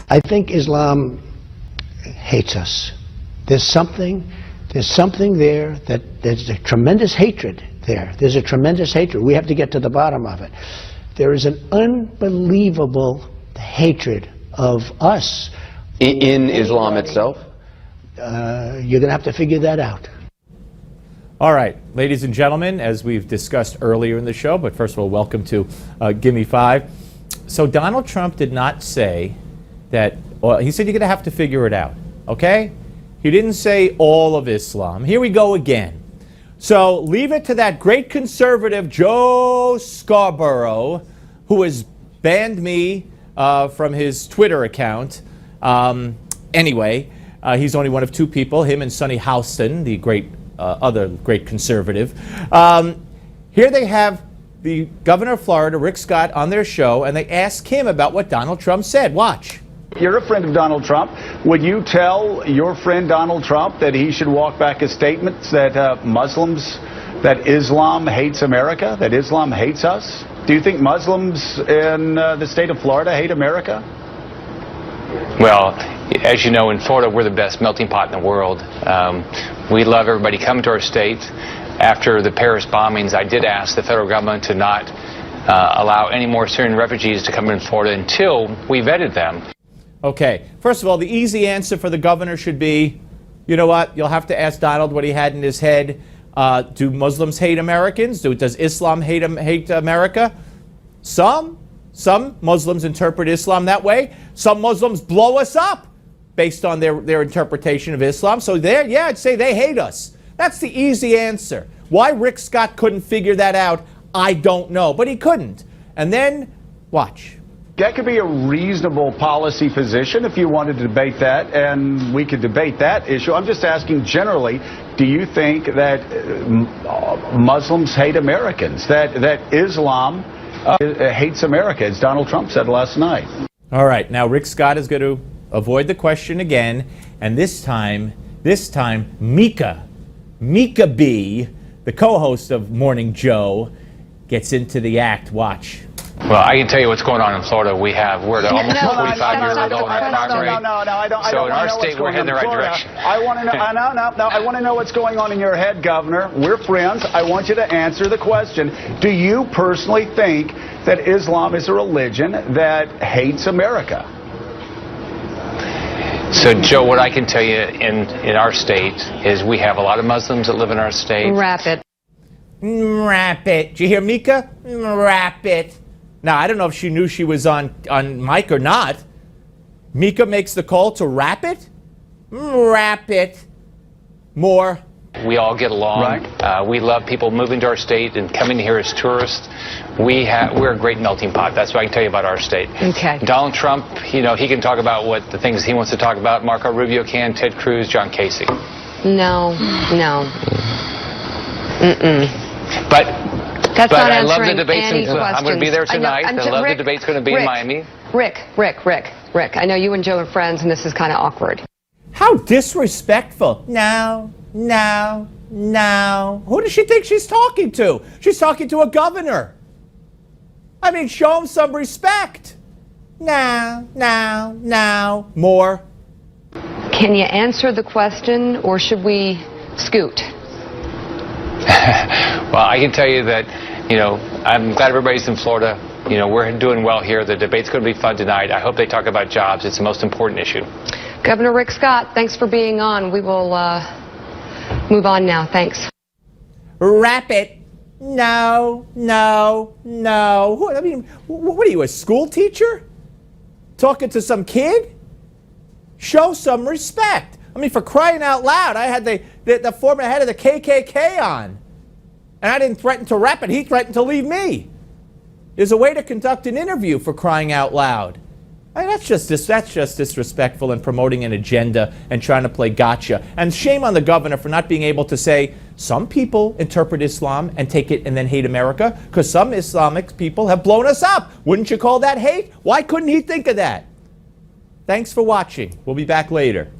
I think Islam hates us. There's something there that there's a tremendous hatred there. There's a tremendous hatred. We have to get to the bottom of it. There is an unbelievable hatred of us. In Islam itself? You're going to have to figure that out. All right, ladies and gentlemen, as we've discussed earlier in the show, but first of all, welcome to Gimme 5. So Donald Trump did not say that, well, he said you're going to have to figure it out, okay? He didn't say all of Islam. Here we go again. So leave it to that great conservative Joe Scarborough, who has banned me from his Twitter account. Anyway, he's only one of two people, him and Sonny Houston, the great other great conservative. Here they have the governor of Florida, Rick Scott, on their show, and they ask him about what Donald Trump said. Watch. You're a friend of Donald Trump. Would you tell your friend Donald Trump that he should walk back his statements that Muslims, that Islam hates America, that Islam hates us? Do you think Muslims in the state of Florida hate America? Well, as you know, in Florida, we're the best melting pot in the world. We love everybody coming to our state. After the Paris bombings, I did ask the federal government to not allow any more Syrian refugees to come in Florida until we vetted them. Okay, first of all, the easy answer for the governor should be, you know what, you'll have to ask Donald what he had in his head. Do Muslims hate Americans? Does Islam hate America? Some Muslims interpret Islam that way. Some Muslims blow us up based on their interpretation of Islam. So yeah, I'd say they hate us. That's the easy answer. Why Rick Scott couldn't figure that out, I don't know, but he couldn't. And then, watch. That could be a reasonable policy position if you wanted to debate that, and we could debate that issue. I'm just asking generally, do you think that Muslims hate Americans, that Islam hates America, as Donald Trump said last night? All right, now Rick Scott is going to avoid the question again, and this time, Mika B., the co-host of Morning Joe, gets into the act. Watch. Well, I can tell you what's going on in Florida. We're at almost 45 years old in crime rate. So in our state, we're heading the right direction. I want to know. I want to know what's going on in your head, Governor. We're friends. I want you to answer the question. Do you personally think that Islam is a religion that hates America? So, Joe, what I can tell you in our state is we have a lot of Muslims that live in our state. Wrap it. Wrap it. Did you hear Mika? Wrap it. Now, I don't know if she knew she was on mic or not. Mika makes the call to wrap it? Wrap it. More. We all get along. Right. We love people moving to our state and coming here as tourists. We're a great melting pot. That's what I can tell you about our state. Okay. Donald Trump, he can talk about what the things he wants to talk about. Marco Rubio can, Ted Cruz, John Casey. No. But I love the debates. I'm going to be there tonight. I love the debate's going to be in Miami. Rick, I know you and Joe are friends, and this is kind of awkward. How disrespectful. No. Who does she think she's talking to? She's talking to a governor. I mean, show him some respect. No. More. Can you answer the question, or should we scoot? Well, I can tell you that, I'm glad everybody's in Florida. We're doing well here. The debate's going to be fun tonight. I hope they talk about jobs. It's the most important issue. Governor Rick Scott, thanks for being on. We will move on now. Thanks. Wrap it. No. I mean, what are you, a school teacher? Talking to some kid? Show some respect. I mean, for crying out loud, I had the former head of the KKK on. And I didn't threaten to rap it. He threatened to leave me. There's a way to conduct an interview, for crying out loud. I mean, that's just disrespectful and promoting an agenda and trying to play gotcha. And shame on the governor for not being able to say, some people interpret Islam and take it and then hate America, because some Islamic people have blown us up. Wouldn't you call that hate? Why couldn't he think of that? Thanks for watching. We'll be back later.